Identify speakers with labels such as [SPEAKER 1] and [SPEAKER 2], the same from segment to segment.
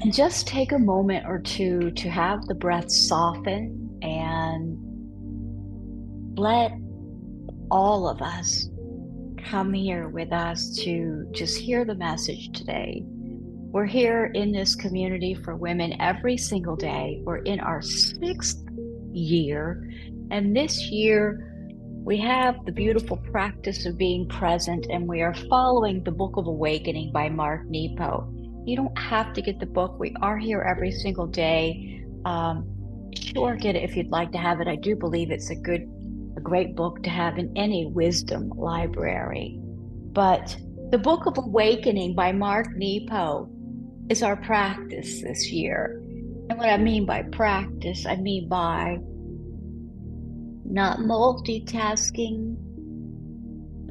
[SPEAKER 1] And just take a moment or two to have the breath soften and let all of us come here with us to just hear the message today. We're here in this community for women every single day. We're in our 6th year, and this year we have the beautiful practice of being present, and we are following the Book of Awakening by Mark Nepo. You don't have to get the book. We are here every single day. Sure, get it if you'd like to have it. I do believe it's a great book to have in any wisdom library. But the Book of Awakening by Mark Nepo is our practice this year. And what I mean by practice, I mean by not multitasking.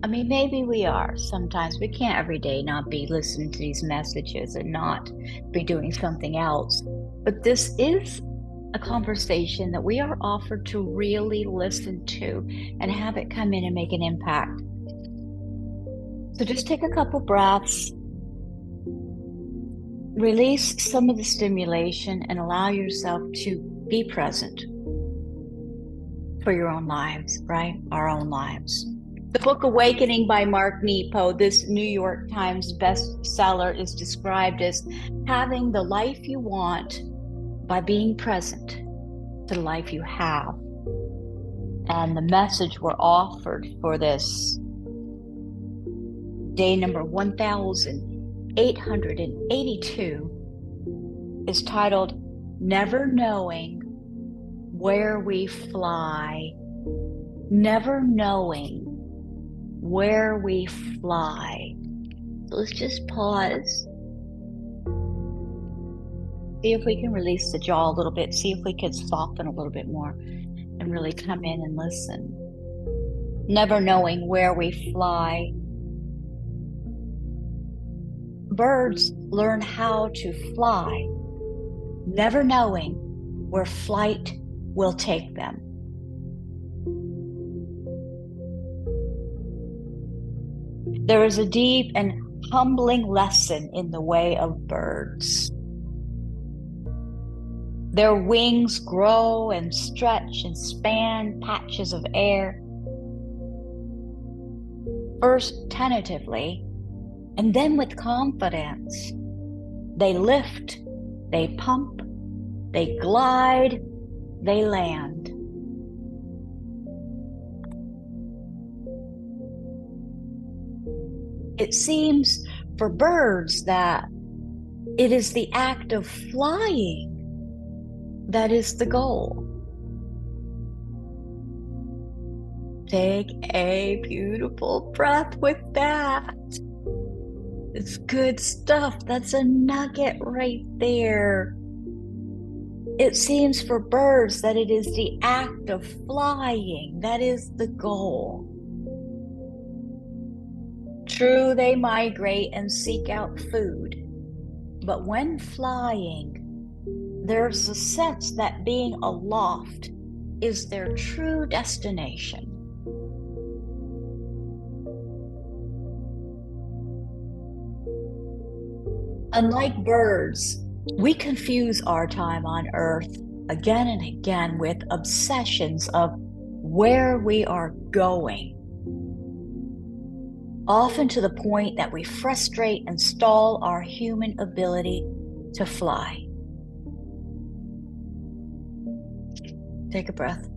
[SPEAKER 1] I mean, maybe we are sometimes. We can't every day not be listening to these messages and not be doing something else. But this is a conversation that we are offered to really listen to and have it come in and make an impact. So just take a couple breaths, release some of the stimulation, and allow yourself to be present for your own lives, right? Our own lives. The book Awakening by Mark Nepo, this New York Times bestseller, is described as having the life you want by being present to the life you have. And the message we're offered for this day number 1882 is titled Never Knowing Where We Fly. Never knowing where we fly. So let's just pause. See if we can release the jaw a little bit. See if we can soften a little bit more and really come in and listen. Never knowing where we fly. Birds learn how to fly, never knowing where flight will take them. There is a deep and humbling lesson in the way of birds. Their wings grow and stretch and span patches of air, first tentatively, and then with confidence. They lift, they pump, they glide, they land. It seems for birds that it is the act of flying that is the goal. Take a beautiful breath with that. It's good stuff. That's a nugget right there. It seems for birds that it is the act of flying that is the goal. True, they migrate and seek out food, but when flying, there's a sense that being aloft is their true destination. Unlike birds, we confuse our time on Earth again and again with obsessions of where we are going, often to the point that we frustrate and stall our human ability to fly. Take a breath.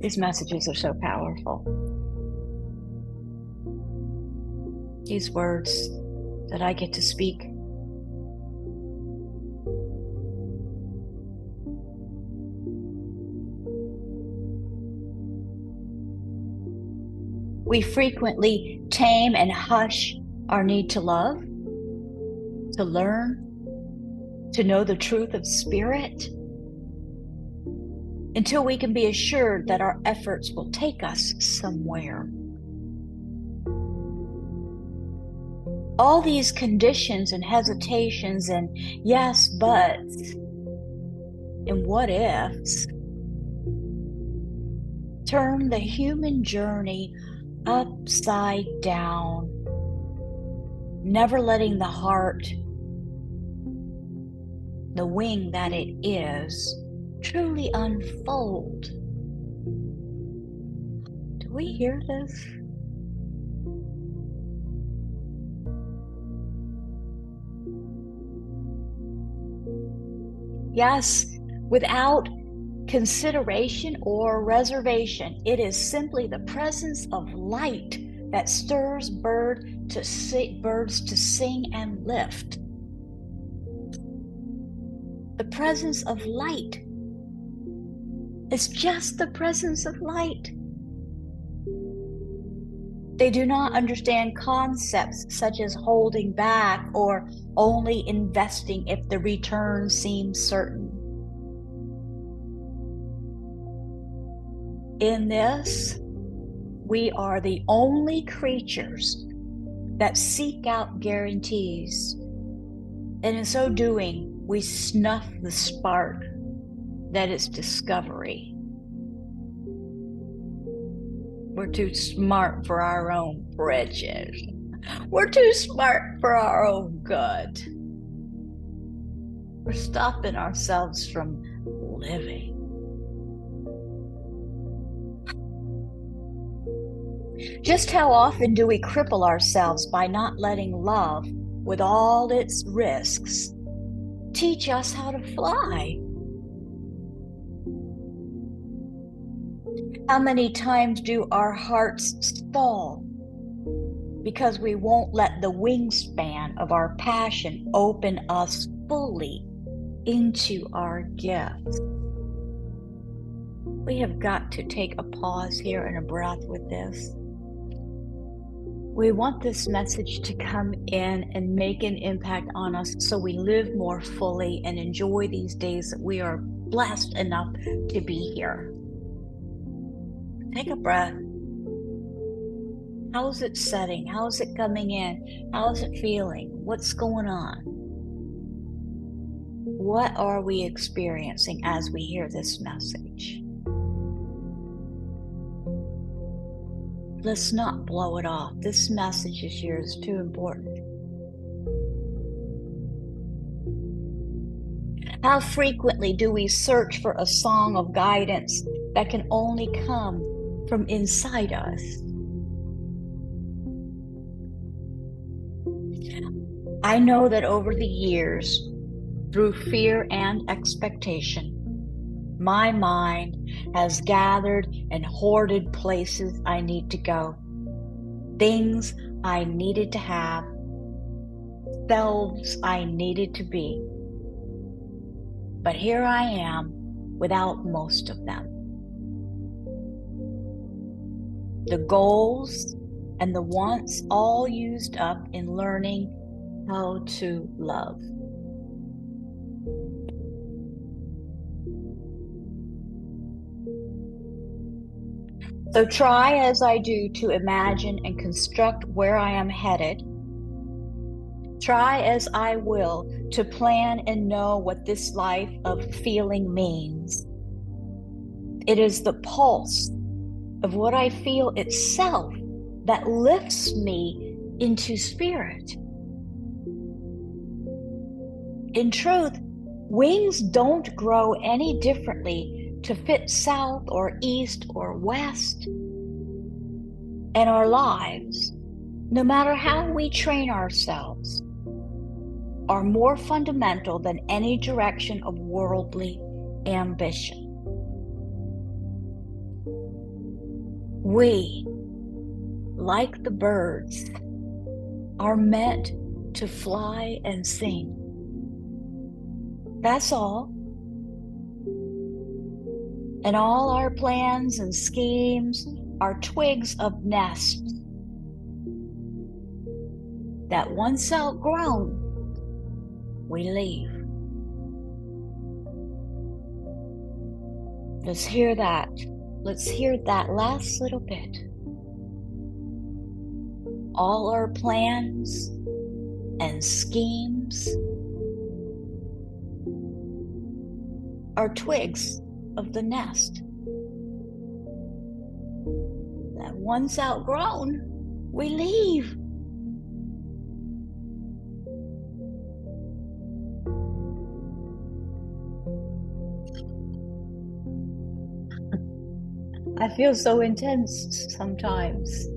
[SPEAKER 1] These messages are so powerful. These words that I get to speak. We frequently tame and hush our need to love, to learn, to know the truth of spirit, until we can be assured that our efforts will take us somewhere. All these conditions and hesitations and yes, buts and what ifs turn the human journey upside down, never letting the heart the wing that it is, truly unfold. Do we hear this? Yes, without consideration or reservation, it is simply the presence of light that stirs birds to sing and lift. The presence of light is just the presence of light. They do not understand concepts such as holding back or only investing if the return seems certain. In this, we are the only creatures that seek out guarantees, and in so doing, we snuff the spark that is discovery. We're too smart for our own britches. We're too smart for our own good. We're stopping ourselves from living. Just how often do we cripple ourselves by not letting love, with all its risks, teach us how to fly? How many times do our hearts stall because we won't let the wingspan of our passion open us fully into our gifts? We have got to take a pause here and a breath with this. We want this message to come in and make an impact on us so we live more fully and enjoy these days that we are blessed enough to be here. Take a breath. How is it setting? How is it coming in? How is it feeling? What's going on? What are we experiencing as we hear this message? Let's not blow it off. This message is here is too important. How frequently do we search for a song of guidance that can only come from inside us? I know that over the years, through fear and expectation, my mind has gathered and hoarded places I need to go, things I needed to have, selves I needed to be. But here I am without most of them. The goals and the wants all used up in learning how to love. So try as I do to imagine and construct where I am headed. Try as I will to plan and know what this life of feeling means. It is the pulse of what I feel itself that lifts me into spirit. In truth, wings don't grow any differently to fit south or east or west. And our lives, no matter how we train ourselves, are more fundamental than any direction of worldly ambition. We, like the birds, are meant to fly and sing. That's all. And all our plans and schemes are twigs of nests that once outgrown, we leave. Let's hear that. Let's hear that last little bit. All our plans and schemes are twigs of the nest that once outgrown, we leave. I feel so intense sometimes.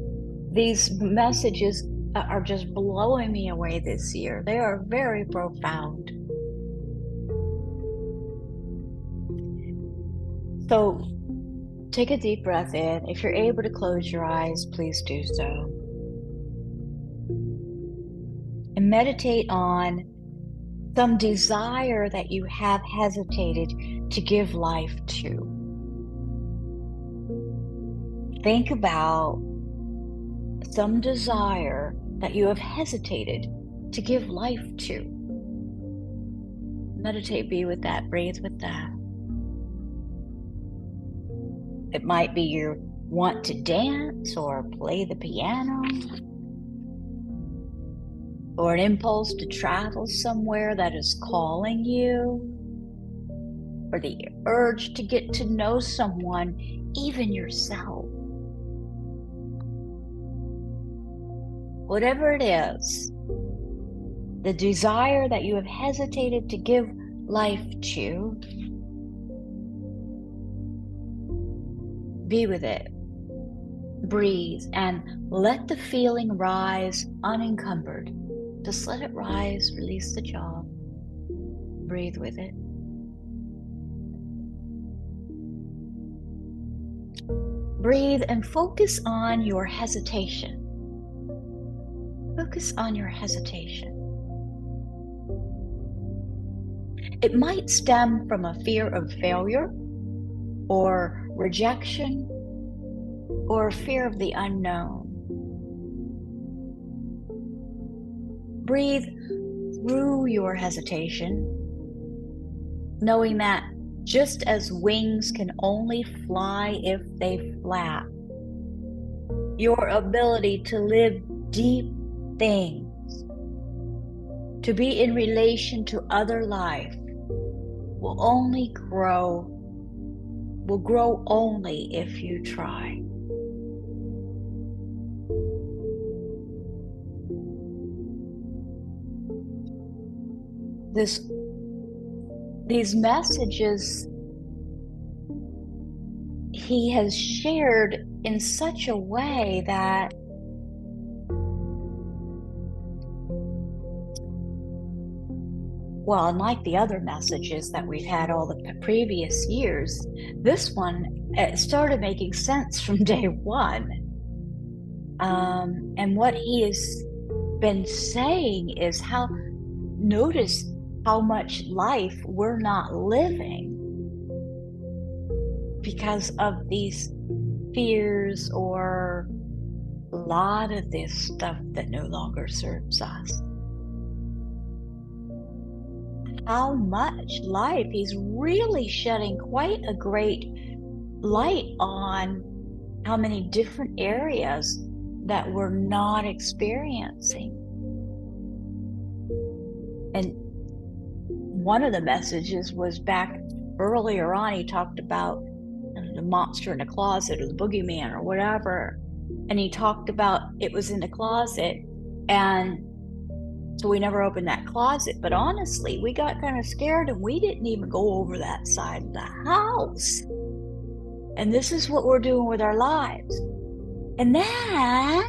[SPEAKER 1] These messages are just blowing me away this year. They are very profound. So take a deep breath in. If you're able to close your eyes, please do so. And meditate on some desire that you have hesitated to give life to. Think about some desire that you have hesitated to give life to. Meditate, be with that, breathe with that. It might be you want to dance or play the piano, or an impulse to travel somewhere that is calling you, or the urge to get to know someone, even yourself. Whatever it is, the desire that you have hesitated to give life to, be with it. Breathe and let the feeling rise unencumbered. Just let it rise, release the jaw. Breathe with it. Breathe and focus on your hesitation. Focus on your hesitation. It might stem from a fear of failure or rejection or fear of the unknown. Breathe through your hesitation, knowing that just as wings can only fly if they flap, your ability to live deep things, to be in relation to other life, will grow only if you try. These messages he has shared in such a way that well, unlike the other messages that we've had all the previous years, this one started making sense from day one. And what he has been saying is notice how much life we're not living because of these fears or a lot of this stuff that no longer serves us. How much life, he's really shedding quite a great light on how many different areas that we're not experiencing. And one of the messages was back earlier on, he talked about the monster in the closet or the boogeyman or whatever. And he talked about it was in the closet. And so we never opened that closet. But honestly, we got kind of scared and we didn't even go over that side of the house. And this is what we're doing with our lives. And then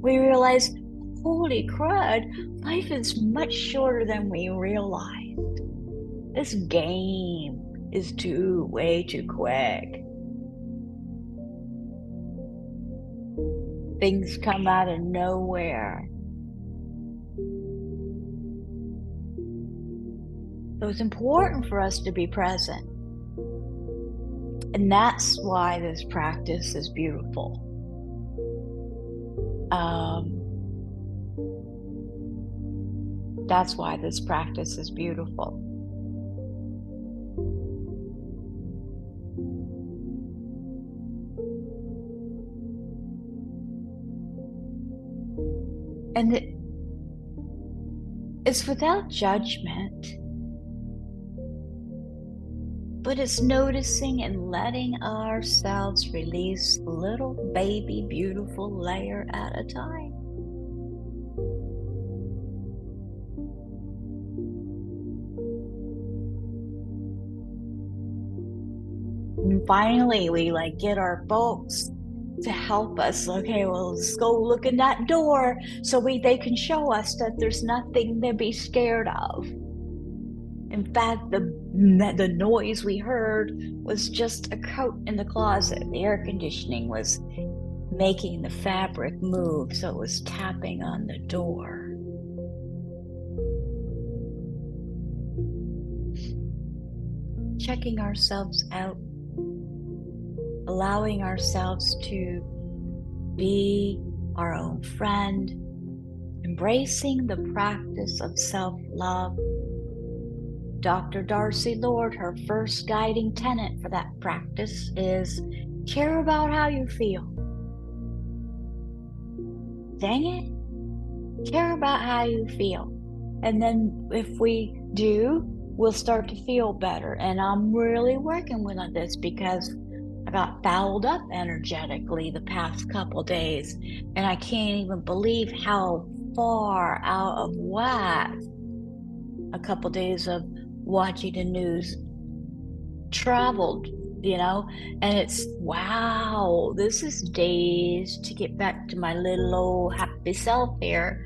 [SPEAKER 1] we realized, holy crud, life is much shorter than we realized. This game is way too quick. Things come out of nowhere. So it's important for us to be present. And that's why this practice is beautiful. That's why this practice is beautiful. And it's without judgment, but it's noticing and letting ourselves release little baby beautiful layer at a time. finally we like get our folks to help us. Okay, well, let's go look in that door so they can show us that there's nothing to be scared of. In fact, the noise we heard was just a coat in the closet. The air conditioning was making the fabric move, so it was tapping on the door. Checking ourselves out, allowing ourselves to be our own friend, embracing the practice of self-love. Dr. Darcy Lord, her first guiding tenet for that practice is care about how you feel. Dang it, care about how you feel. And then if we do, we'll start to feel better. And I'm really working with this because I got fouled up energetically the past couple days, and I can't even believe how far out of whack a couple days of watching the news traveled, and it's wow, this is days to get back to my little old happy self here.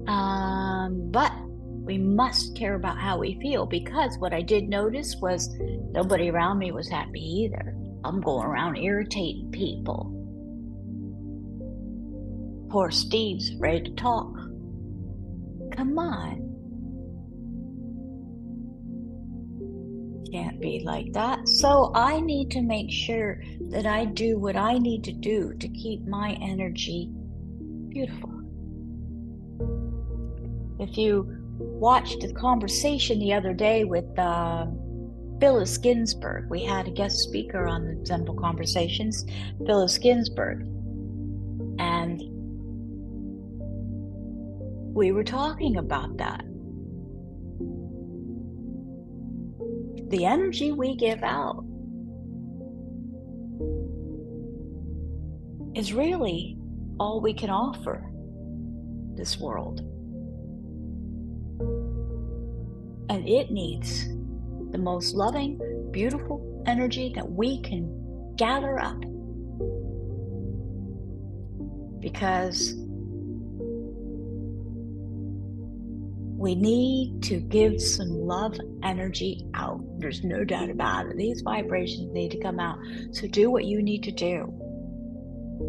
[SPEAKER 1] But we must care about how we feel, because what I did notice was nobody around me was happy either. I'm going around irritating people. Poor Steve's ready to talk. Come on. Can't be like that. So I need to make sure that I do what I need to do to keep my energy beautiful. If you watched the conversation the other day with Phyllis Ginsburg, we had a guest speaker on the Zenful Conversations, Phyllis Ginsburg, and we were talking about that. The energy we give out is really all we can offer this world. And it needs the most loving, beautiful energy that we can gather up. Because we need to give some love energy out. There's no doubt about it. These vibrations need to come out. So do what you need to do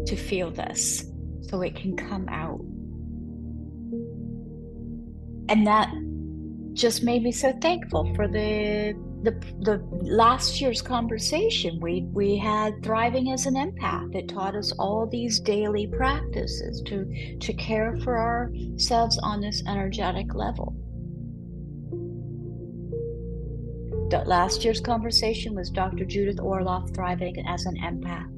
[SPEAKER 1] to feel this so it can come out. And that just made me so thankful for the last year's conversation we had, Thriving as an Empath. It taught us all these daily practices to care for ourselves on this energetic level. Last year's conversation was Dr. Judith Orloff, Thriving as an Empath.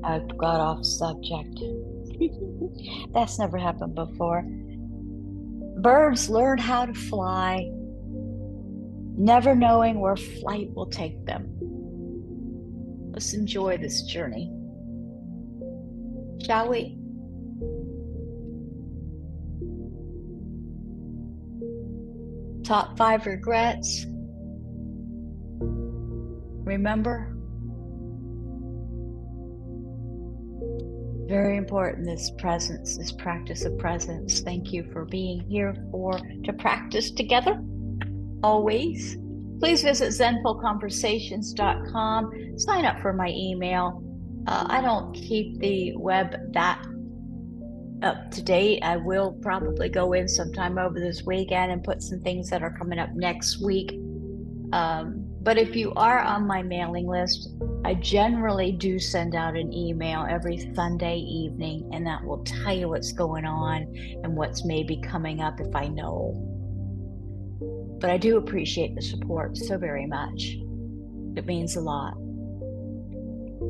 [SPEAKER 1] I got off subject. That's never happened before. Birds learn how to fly, never knowing where flight will take them. Let's enjoy this journey, shall we? Top 5 regrets. Remember, very important, this presence, this practice of presence. Thank you for being here to practice together, always. Please visit zenfulconversations.com. Sign up for my email. I don't keep the web that up to date. I will probably go in sometime over this weekend and put some things that are coming up next week. But if you are on my mailing list, I generally do send out an email every Sunday evening, and that will tell you what's going on and what's maybe coming up if I know. But I do appreciate the support so very much. It means a lot.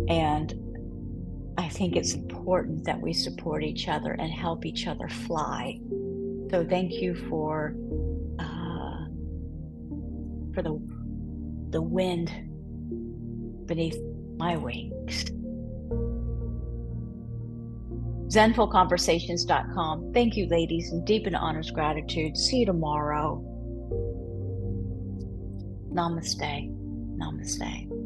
[SPEAKER 1] And I think it's important that we support each other and help each other fly. So thank you for the the wind beneath my wings. Zenfulconversations.com. Thank you, ladies, and deep and honest gratitude. See you tomorrow. Namaste. Namaste.